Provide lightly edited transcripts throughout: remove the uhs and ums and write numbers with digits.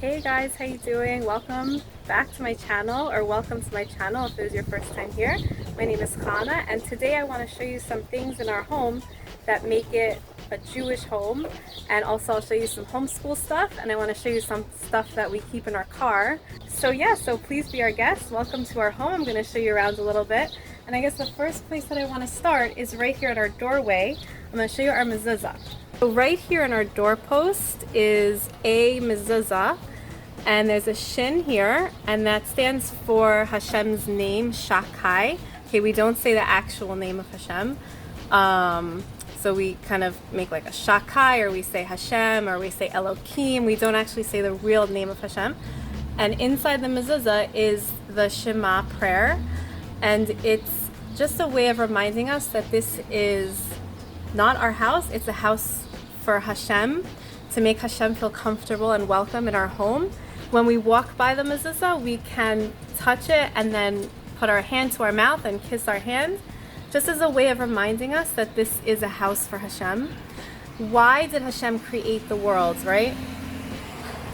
Hey guys, how you doing? Welcome back to my channel, or welcome to my channel if it is your first time here. My name is Chana, and today I want to show you some things in our home that make it a Jewish home, and also I'll show you some homeschool stuff, and I want to show you some stuff that we keep in our car. So please be our guest. Welcome to our home. I'm going to show you around a little bit, and I guess the first place that I want to start is right here at our doorway. I'm going to show you our Mezuzah. So right here on our doorpost is a Mezuzah, and there's a shin here, and that stands for Hashem's name, Shakai. Okay, we don't say the actual name of Hashem. So we kind of make like a Shakai, or we say Hashem, or we say Elohim. We don't actually say the real name of Hashem. And inside the Mezuzah is the Shema prayer, and it's just a way of reminding us that this is not our house, it's a house for Hashem, to make Hashem feel comfortable and welcome in our home. When we walk by the Mezuzah, we can touch it and then put our hand to our mouth and kiss our hand, just as a way of reminding us that this is a house for Hashem. Why did Hashem create the world, right?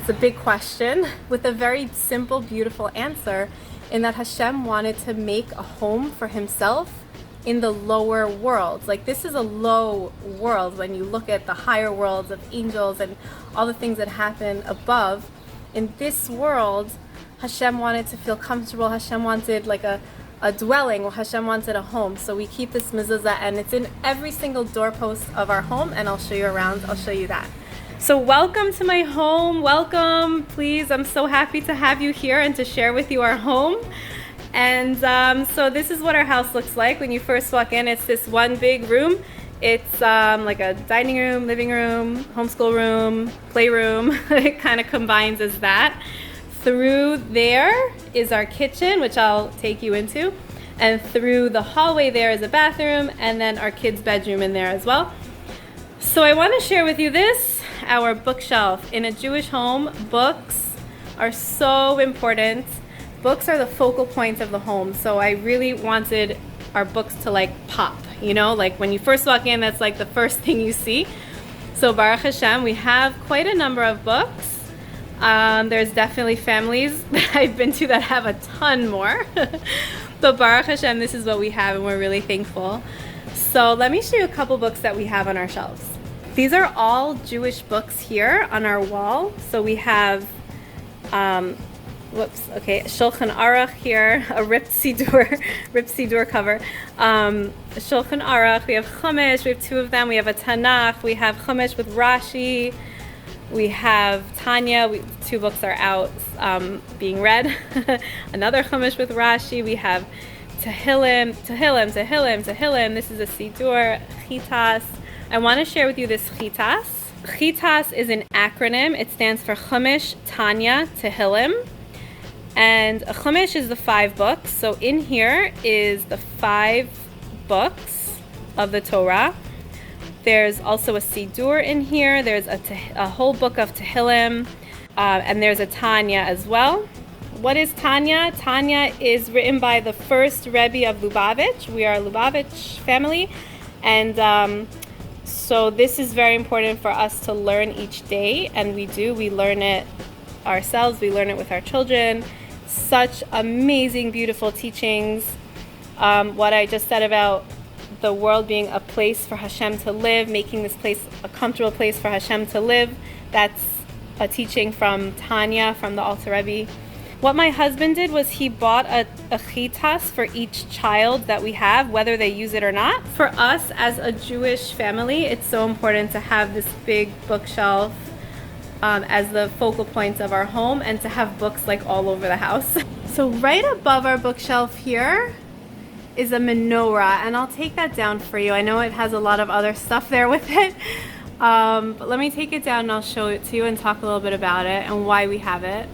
It's a big question with a very simple, beautiful answer, in that Hashem wanted to make a home for himself in the lower world. Like, this is a low world when you look at the higher worlds of angels and all the things that happen above. In this world, Hashem wanted to feel comfortable. Hashem wanted like a dwelling, or Hashem wanted a home. So we keep this Mezuzah, and it's in every single doorpost of our home, and I'll show you around. I'll show you that. So welcome to my home. Welcome, please. I'm so happy to have you here and to share with you our home. And so this is what our house looks like when you first walk in. It's this one big room. It's like a dining room, living room, homeschool room, playroom. It kind of combines as that. Through there is our kitchen, which I'll take you into. And through the hallway there is a bathroom, and then our kids' bedroom in there as well. So I want to share with you this, our bookshelf. In a Jewish home, books are so important. Books are the focal point of the home, so I really wanted our books to like pop, you know, like when you first walk in, that's like the first thing you see. So Baruch Hashem, we have quite a number of books. There's definitely families that I've been to that have a ton more, but Baruch Hashem, this is what we have, and we're really thankful. So let me show you a couple books that we have on our shelves. These are all Jewish books here on our wall. So we have Shulchan Aruch here, a ripped Siddur cover. Shulchan Aruch, we have Chumash, we have two of them. We have a Tanakh, we have Chumash with Rashi, we have Tanya, two books are out being read. Another Chumash with Rashi, we have Tehillim. This is a Siddur, Chitas. I want to share with you this Chitas. Chitas is an acronym. It stands for Chumash, Tanya, Tehillim. And a Chumash is the 5 books. So in here is the 5 books of the Torah. There's also a Siddur in here. There's a whole book of Tehillim. And there's a Tanya as well. What is Tanya? Tanya is written by the first Rebbe of Lubavitch. We are a Lubavitch family. And so this is very important for us to learn each day. And we do. We learn it ourselves. We learn it with our children. Such amazing, beautiful teachings. What I just said about the world being a place for Hashem to live, making this place a comfortable place for Hashem to live, that's a teaching from Tanya, from the Alter Rebbe. What my husband did was he bought a chitas for each child that we have, whether they use it or not. For us as a Jewish family, it's so important to have this big bookshelf as the focal point of our home, and to have books like all over the house. So right above our bookshelf here is a menorah, and I'll take that down for you. I know it has a lot of other stuff there with it, but let me take it down and I'll show it to you and talk a little bit about it and why we have it.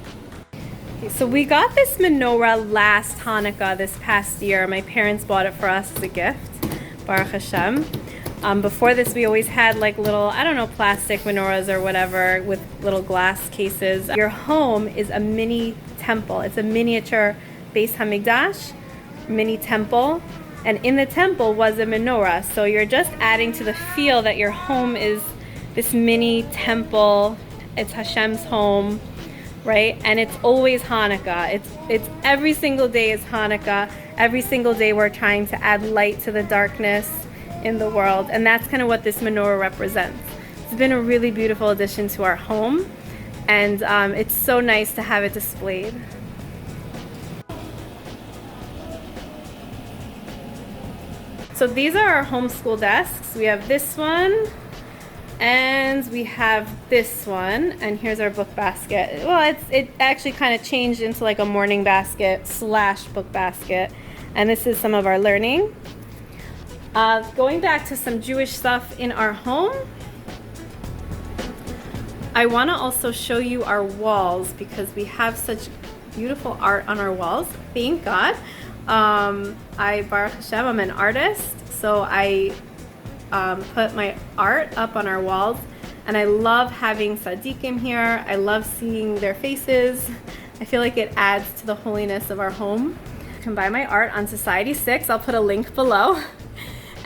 Okay, so we got this menorah last Hanukkah, this past year. My parents bought it for us as a gift, Baruch Hashem. Before this, we always had like little, I don't know, plastic menorahs or whatever with little glass cases. Your home is a mini temple. It's a miniature Beis Hamikdash, mini temple. And in the temple was a menorah. So you're just adding to the feel that your home is this mini temple. It's Hashem's home. right? And it's always Hanukkah. It's every single day is Hanukkah. Every single day we're trying to add light to the darkness in the world, and that's kind of what this menorah represents. It's been a really beautiful addition to our home, and it's so nice to have it displayed. So these are our homeschool desks. We have this one, and we have this one, and here's our book basket. Well, it actually kind of changed into like a morning basket / book basket, and this is some of our learning. Going back to some Jewish stuff in our home, I want to also show you our walls because we have such beautiful art on our walls. Thank God. Baruch Hashem, I'm an artist, so I put my art up on our walls, and I love having tzaddikim here. I love seeing their faces. I feel like it adds to the holiness of our home. You can buy my art on Society 6. I'll put a link below.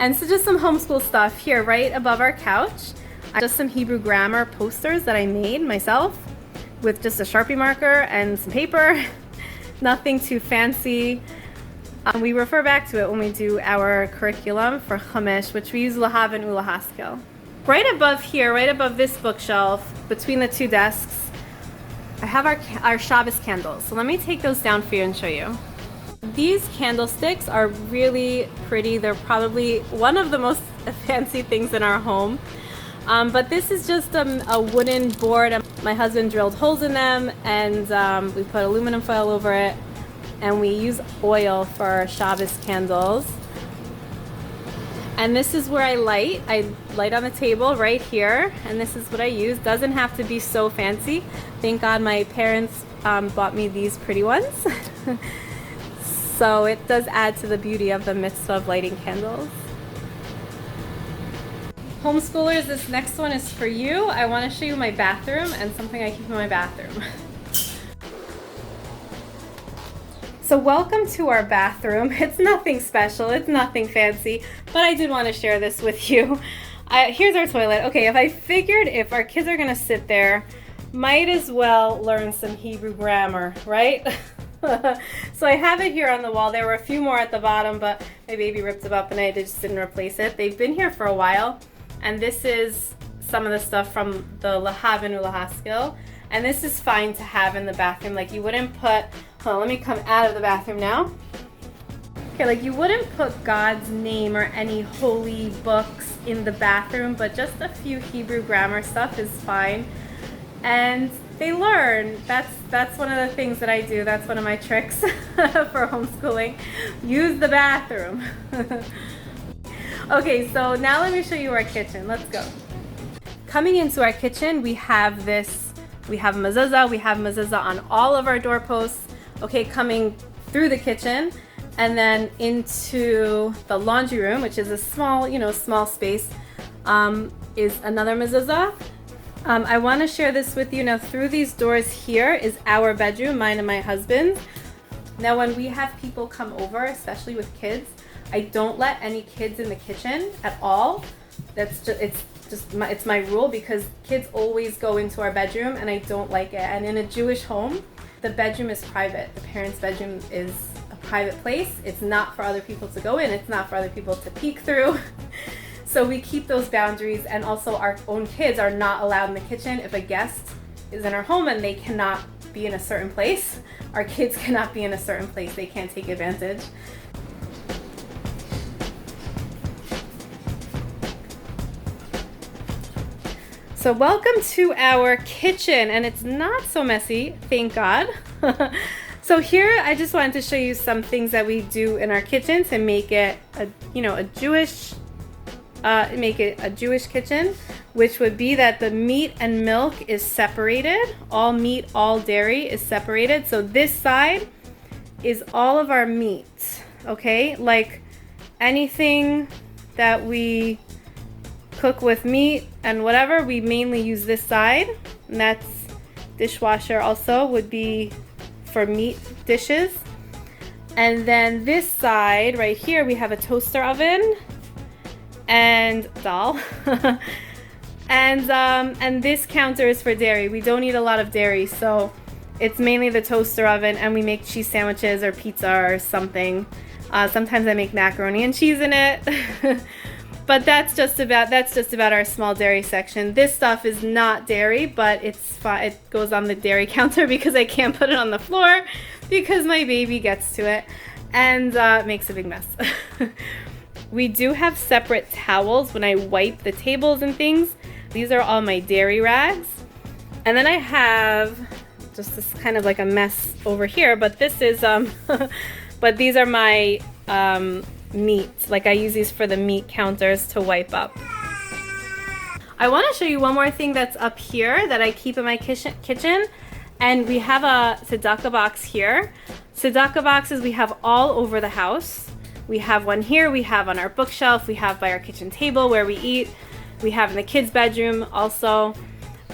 And so just some homeschool stuff here right above our couch. Just some Hebrew grammar posters that I made myself with just a Sharpie marker and some paper. Nothing too fancy. We refer back to it when we do our curriculum for Chumash, which we use Lahav and Ulahaskel. Right above here, right above this bookshelf, between the two desks, I have our Shabbos candles. So let me take those down for you and show you. These candlesticks are really pretty. They're probably one of the most fancy things in our home. But this is just a wooden board. My husband drilled holes in them, and we put aluminum foil over it. And we use oil for our Shabbos candles. And this is where I light. I light on the table right here, and this is what I use. Doesn't have to be so fancy. Thank God my parents bought me these pretty ones. So it does add to the beauty of the mitzvah of lighting candles. Homeschoolers, this next one is for you. I want to show you my bathroom and something I keep in my bathroom. So welcome to our bathroom. It's nothing special, it's nothing fancy, but I did want to share this with you. Here's our toilet. Okay, if I figured if our kids are gonna sit there, might as well learn some Hebrew grammar, right? So I have it here on the wall. There were a few more at the bottom, but my baby ripped them up and I just didn't replace it. They've been here for a while, and this is some of the stuff from the Lahav and Ulahaskel, and this is fine to have in the bathroom. Like you wouldn't put, let me come out of the bathroom now. Okay, like you wouldn't put God's name or any holy books in the bathroom, but just a few Hebrew grammar stuff is fine. And they learn. That's one of the things that I do. That's one of my tricks for homeschooling. Use the bathroom. Okay, so now let me show you our kitchen. Let's go. Coming into our kitchen, we have this. We have Mezuzah. We have Mezuzah on all of our doorposts. Okay, coming through the kitchen and then into the laundry room, which is a small, small space, is another Mezuzah. I want to share this with you. Now, through these doors here is our bedroom, mine and my husband's. Now, when we have people come over, especially with kids, I don't let any kids in the kitchen at all. It's my rule because kids always go into our bedroom and I don't like it. And in a Jewish home, the bedroom is private. The parents' bedroom is a private place. It's not for other people to go in. It's not for other people to peek through. So we keep those boundaries, and also our own kids are not allowed in the kitchen. If a guest is in our home and they cannot be in a certain place, our kids cannot be in a certain place. They can't take advantage. So welcome to our kitchen, and it's not so messy, thank God. So here I just wanted to show you some things that we do in our kitchen to make it a Jewish kitchen, which would be that the meat and milk is separated. All meat, all dairy is separated. So this side is all of our meat, okay? Like anything that we cook with meat and whatever, we mainly use this side, and that's dishwasher also would be for meat dishes. And then this side right here, we have a toaster oven and dal. And this counter is for dairy. We don't eat a lot of dairy, so It's mainly the toaster oven, and we make cheese sandwiches or pizza or something. Sometimes I make macaroni and cheese in it. But that's just about our small dairy section. This stuff is not dairy, but it goes on the dairy counter because I can't put it on the floor because my baby gets to it and makes a big mess. We do have separate towels when I wipe the tables and things. These are all my dairy rags. And then I have just this kind of like a mess over here, but this is but these are my meat. Like I use these for the meat counters to wipe up. I want to show you one more thing that's up here that I keep in my kitchen. And we have a tzedakah box here. Tzedakah boxes we have all over the house. We have one here, we have on our bookshelf, we have by our kitchen table where we eat. We have in the kids' bedroom also,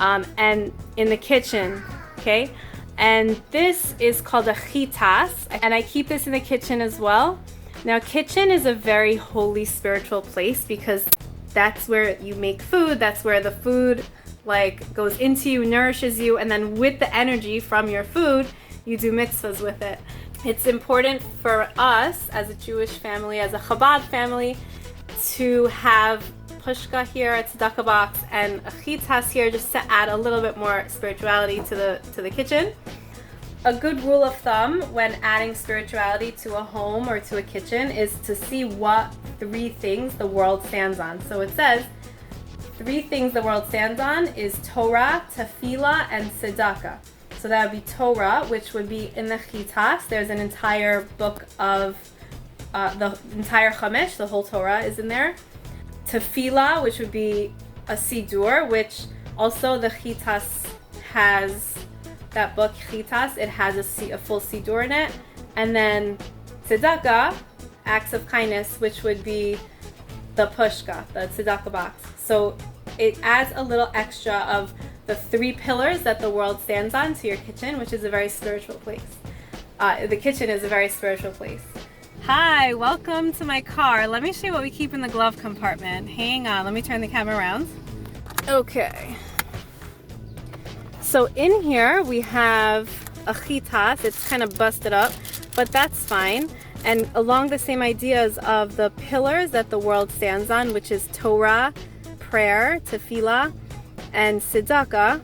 and in the kitchen, okay? And this is called a chitas, and I keep this in the kitchen as well. Now, kitchen is a very holy spiritual place because that's where you make food, that's where the food like goes into you, nourishes you, and then with the energy from your food, you do mitzvahs with it. It's important for us as a Jewish family, as a Chabad family, to have pushka here, a tzedakah box, and a chitas here just to add a little bit more spirituality to the kitchen. A good rule of thumb when adding spirituality to a home or to a kitchen is to see what 3 things the world stands on. So it says 3 things the world stands on is Torah, Tefillah, and Tzedakah. So that would be Torah, which would be in the chitas. There's an entire book of the entire Chumash, the whole Torah is in there. Tefillah, which would be a Sidur, which also the chitas has, that book chitas, it has a full Sidur in it. And then Tzedakah, acts of kindness, which would be the pushka, the tzedakah box. So it adds a little extra of the 3 pillars that the world stands on to your kitchen, which is a very spiritual place. The kitchen is a very spiritual place. Hi, welcome to my car. Let me show you what we keep in the glove compartment. Hang on, let me turn the camera around. Okay. So in here we have a chitas. It's kind of busted up, but that's fine. And along the same ideas of the pillars that the world stands on, which is Torah, prayer, tefillah, and tzedakah,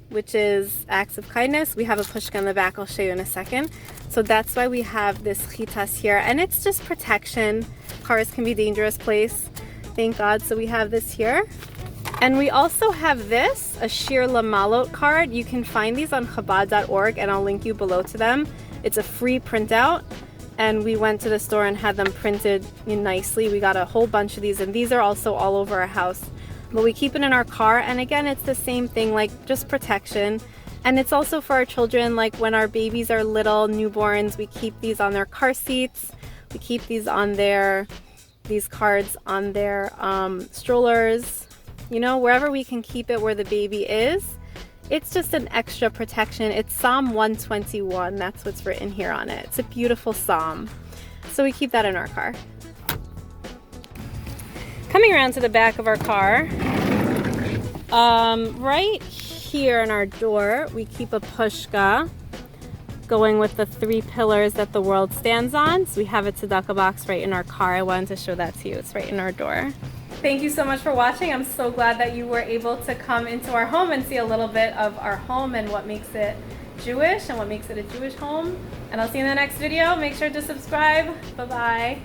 which is acts of kindness. We have a pushka in the back, I'll show you in a second. So that's why we have this chitas here, and it's just protection. Cars can be a dangerous place, thank God. So we have this here. And we also have this, a Shir Lamalot card. You can find these on Chabad.org, and I'll link you below to them. It's a free printout, and we went to the store and had them printed nicely. We got a whole bunch of these, and these are also all over our house. But we keep it in our car, and again, it's the same thing, like just protection. And it's also for our children, like when our babies are little, newborns, we keep these on their car seats. We keep these on these cards on their strollers, you know, wherever we can keep it where the baby is. It's just an extra protection. It's Psalm 121, that's what's written here on it. It's a beautiful psalm. So we keep that in our car. Coming around to the back of our car, right here in our door, we keep a pushka going with the 3 pillars that the world stands on. So we have a tzedakah box right in our car. I wanted to show that to you. It's right in our door. Thank you so much for watching. I'm so glad that you were able to come into our home and see a little bit of our home and what makes it Jewish and what makes it a Jewish home. And I'll see you in the next video. Make sure to subscribe. Bye-bye.